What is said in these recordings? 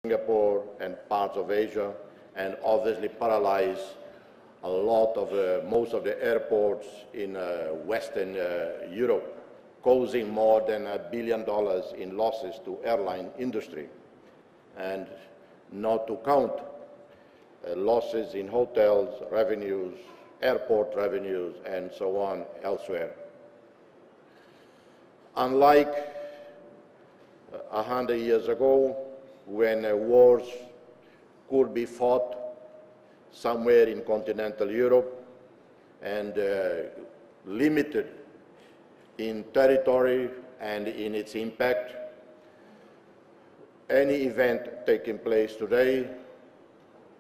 Singapore and parts of Asia, and obviously paralyze a lot of most of the airports in Western Europe, causing more than $1 billion in losses to airline industry, and not to count losses in hotels revenues, airport revenues, and so on elsewhere. Unlike 100 years ago, when wars could be fought somewhere in continental Europe and limited in territory and in its impact, any event taking place today,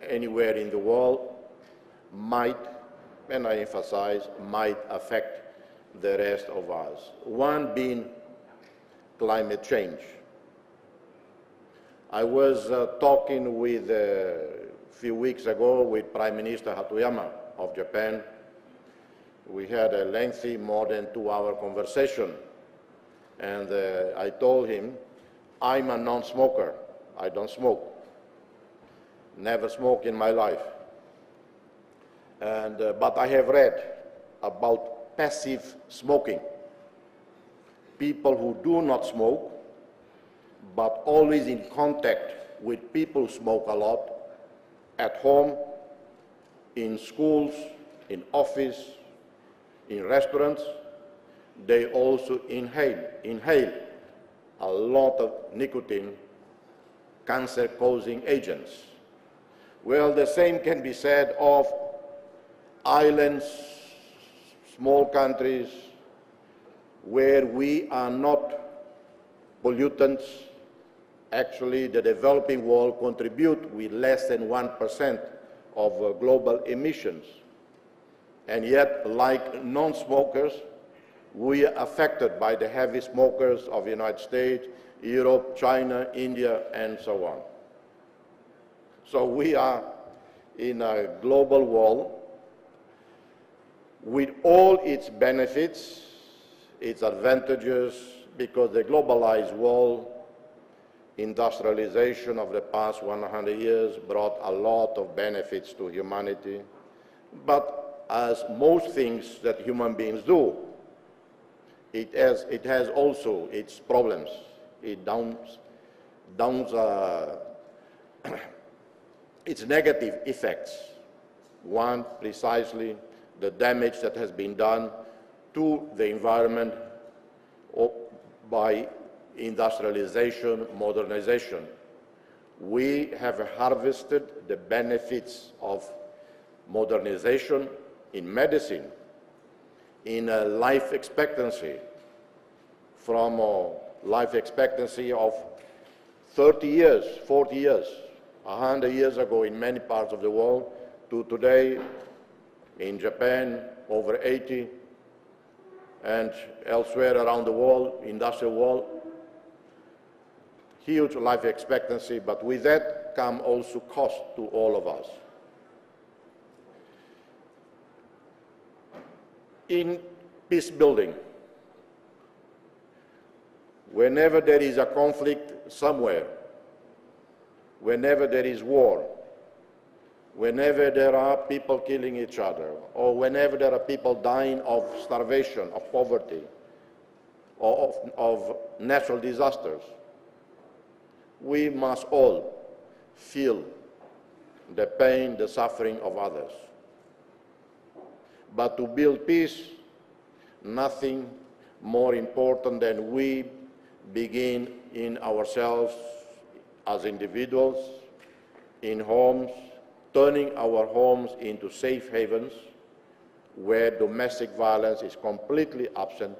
anywhere in the world, might, and I emphasize, might affect the rest of us. One being climate change. I was talking with, a few weeks ago with Prime Minister Hatoyama of Japan. We had a lengthy, more than 2-hour conversation, and I told him, I'm a non-smoker. I don't smoke. Never smoked in my life. And, but I have read about passive smoking. People who do not smoke, but always in contact with people who smoke a lot, at home, in schools, in office, in restaurants, they also inhale a lot of nicotine, cancer-causing agents. Well, the same can be said of islands, small countries, where we are not pollutants. Actually, the developing world contribute with less than 1% of global emissions. And yet, like non-smokers, we are affected by the heavy smokers of the United States, Europe, China, India, and so on. So we are in a global world with all its benefits, its advantages, because the globalized world, industrialization of the past 100 years brought a lot of benefits to humanity. But as most things that human beings do, it has also its problems. It downs its negative effects. One, precisely the damage that has been done to the environment by industrialization, modernization. We have harvested the benefits of modernization in medicine, in life expectancy, from a life expectancy of 30 years, 40 years, 100 years ago in many parts of the world, to today in Japan, over 80, and elsewhere around the world, industrial world. Huge life expectancy, but with that come also cost to all of us. In peace building, whenever there is a conflict somewhere, whenever there is war, whenever there are people killing each other, or whenever there are people dying of starvation, of poverty, or of natural disasters, we must all feel the pain, the suffering of others. But to build peace, nothing more important than we begin in ourselves as individuals, in homes, turning our homes into safe havens where domestic violence is completely absent,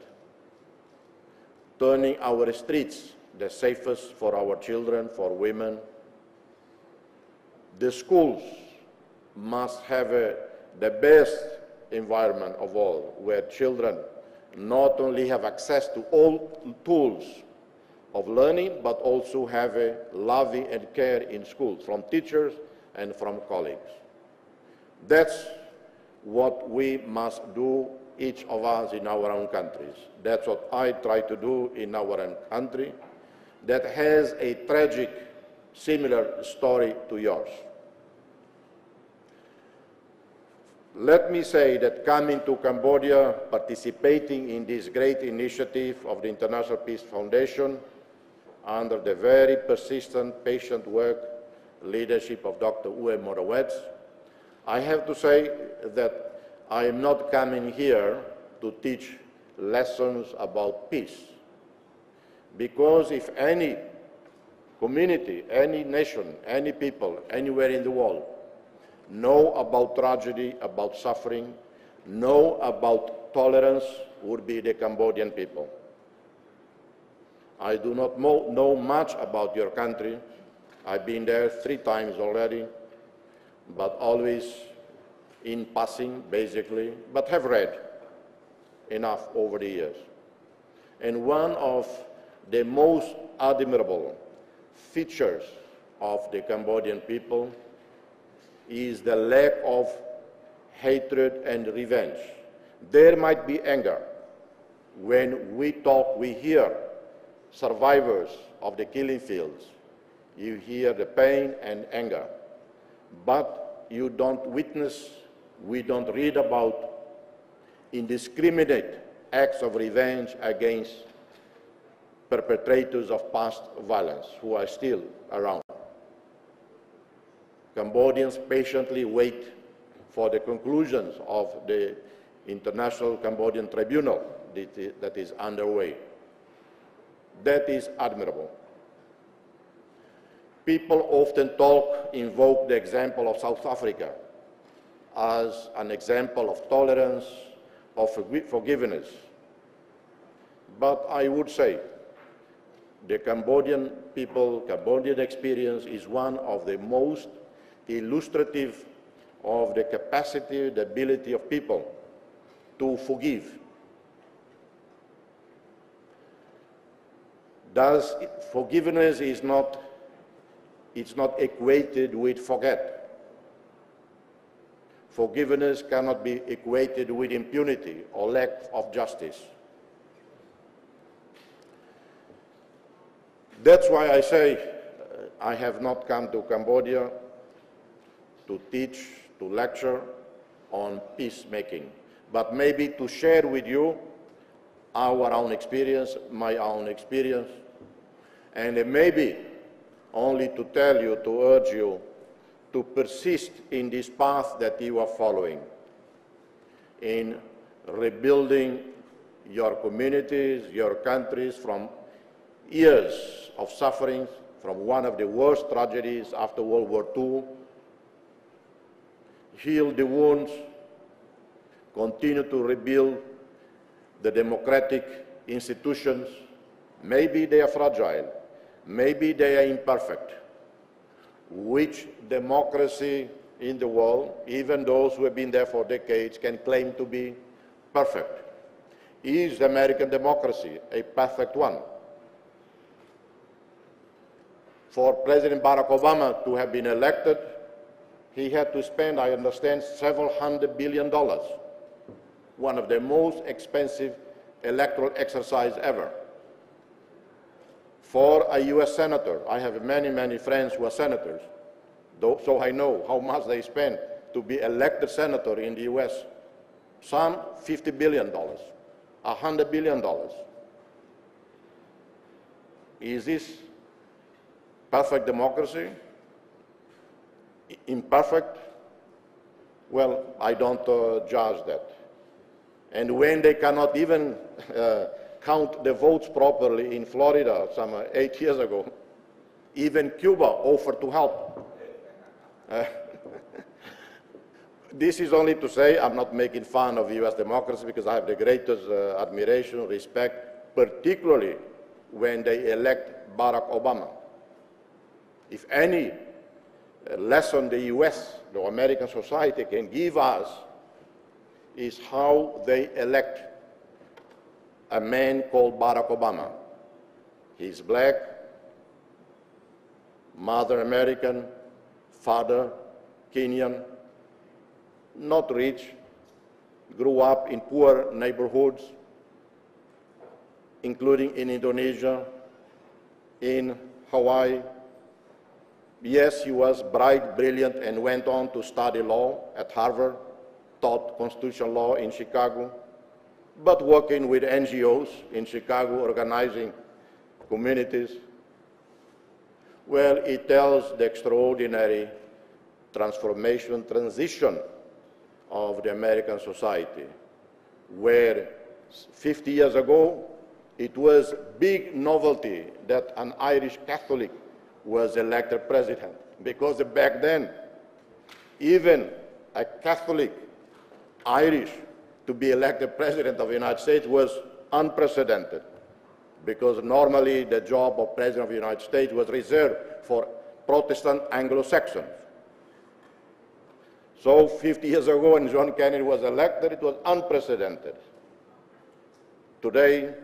turning our streets the safest for our children, for women. The schools must have the best environment of all, where children not only have access to all tools of learning, but also have a loving and care in schools, from teachers and from colleagues. That's what we must do, each of us in our own countries. That's what I try to do in our own country, that has a tragic similar story to yours. Let me say that coming to Cambodia, participating in this great initiative of the International Peace Foundation, under the very persistent, patient work, leadership of Dr. Uwe Morowitz, I have to say that I am not coming here to teach lessons about peace. Because if any community, any nation, any people, anywhere in the world, know about tragedy, about suffering, know about tolerance, would be the Cambodian people. I do not know much about your country. I've been there 3 times already, but always in passing, basically, but have read enough over the years. And one of the most admirable features of the Cambodian people is the lack of hatred and revenge. There might be anger. When we talk, we hear survivors of the killing fields. You hear the pain and anger. But you don't witness, we don't read about indiscriminate acts of revenge against perpetrators of past violence who are still around. Cambodians patiently wait for the conclusions of the International Cambodian Tribunal that is underway. That is admirable. People often invoke the example of South Africa as an example of tolerance, of forgiveness. But I would say the Cambodian people, Cambodian experience is one of the most illustrative of the capacity, the ability of people to forgive. Forgiveness is not equated with forget. Forgiveness cannot be equated with impunity or lack of justice. That's why I say I have not come to Cambodia to teach, to lecture on peacemaking, but maybe to share with you our own experience, my own experience, and maybe only to tell you, to urge you to persist in this path that you are following, in rebuilding your communities, your countries from years of suffering, from one of the worst tragedies after World War II. Heal the wounds, continue to rebuild the democratic institutions. Maybe they are fragile, maybe they are imperfect. Which democracy in the world, even those who have been there for decades, can claim to be perfect? Is American democracy a perfect one? For President Barack Obama to have been elected, he had to spend, I understand, several $100 billion, one of the most expensive electoral exercises ever. For a U.S. senator, I have many, many friends who are senators, so I know how much they spend to be elected senator in the U.S. Some $50 billion, $100 billion. Is this perfect democracy? Imperfect? Well, I don't judge that. And when they cannot even count the votes properly in Florida some 8 years ago, even Cuba offered to help. This is only to say I'm not making fun of U.S. democracy, because I have the greatest admiration, respect, particularly when they elect Barack Obama. If any lesson the U.S., the American society can give us, is how they elect a man called Barack Obama. He's black, mother American, father Kenyan, not rich, grew up in poor neighborhoods, including in Indonesia, in Hawaii, Yes, he was bright, brilliant, and went on to study law at Harvard, taught constitutional law in Chicago, but working with NGOs in Chicago, organizing communities. Well, it tells the extraordinary transformation, transition of the American society, where 50 years ago, it was big novelty that an Irish Catholic was elected president, because back then, even a Catholic Irish to be elected president of the United States was unprecedented, because normally the job of president of the United States was reserved for Protestant Anglo-Saxons. So 50 years ago, when John Kennedy was elected, it was unprecedented. Today,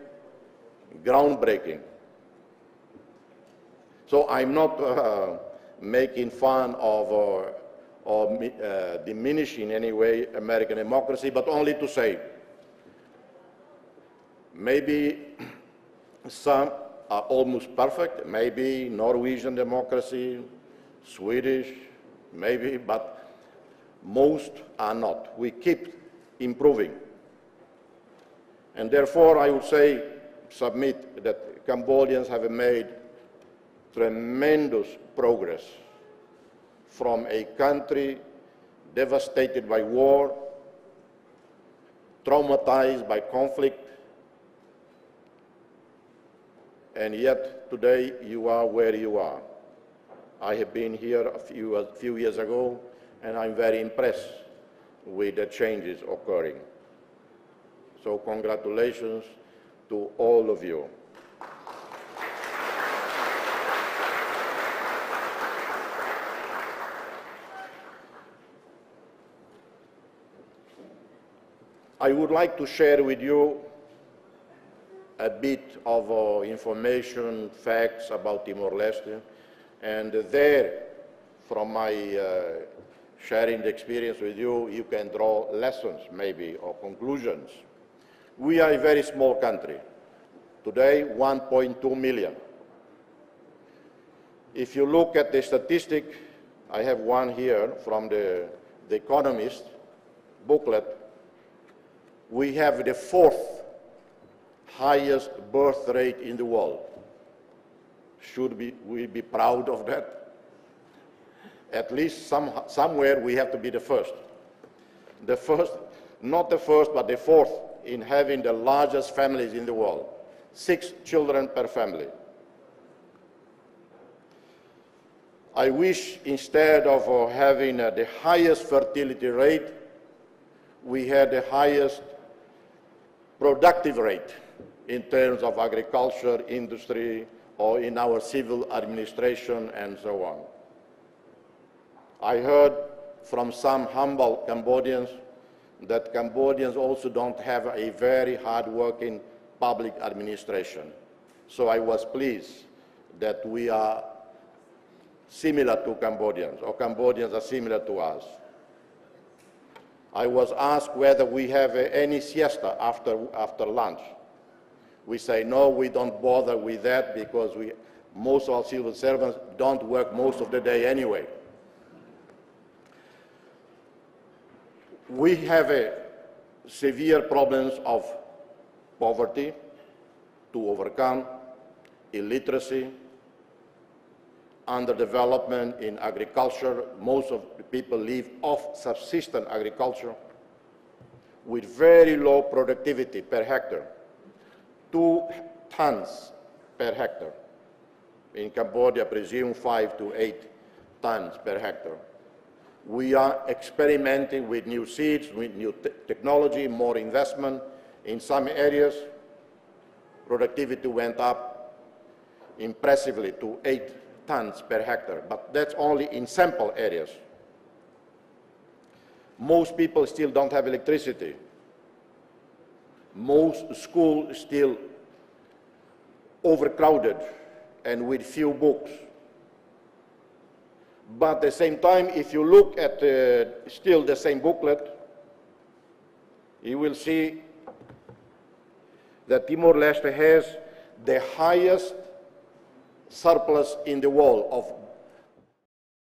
groundbreaking. So I'm not making fun of or diminishing in any way American democracy, but only to say, maybe some are almost perfect, maybe Norwegian democracy, Swedish, maybe, but most are not. We keep improving. And therefore, I would say, submit that Cambodians have made tremendous progress from a country devastated by war, traumatized by conflict, and yet today you are where you are. I have been here a few years ago, and I'm very impressed with the changes occurring. So congratulations to all of you. I would like to share with you a bit of information, facts about Timor-Leste, and there, from my sharing the experience with you, you can draw lessons, maybe, or conclusions. We are a very small country. Today, 1.2 million. If you look at the statistic, I have one here from the Economist booklet. We have the fourth highest birth rate in the world. Should we be proud of that? At least somewhere we have to be the first. The first, not the first, but the fourth in having the largest families in the world. 6 children per family. I wish instead of having the highest fertility rate, we had the highest productive rate in terms of agriculture, industry, or in our civil administration, and so on. I heard from some humble Cambodians that Cambodians also don't have a very hard-working public administration. So I was pleased that we are similar to Cambodians, or Cambodians are similar to us. I was asked whether we have any siesta after lunch. We say, no, we don't bother with that because most of our civil servants don't work most of the day anyway. We have severe problems of poverty to overcome, illiteracy, underdevelopment in agriculture. Most of the people live off subsistence agriculture with very low productivity per hectare, 2 tons per hectare. In Cambodia, I presume 5 to 8 tons per hectare. We are experimenting with new seeds, with new technology, more investment. In some areas, productivity went up impressively to 8 tons per hectare, but that's only in sample areas. Most people still don't have electricity. Most schools still overcrowded and with few books. But at the same time, if you look at still the same booklet, you will see that Timor-Leste has the highest surplus in the world of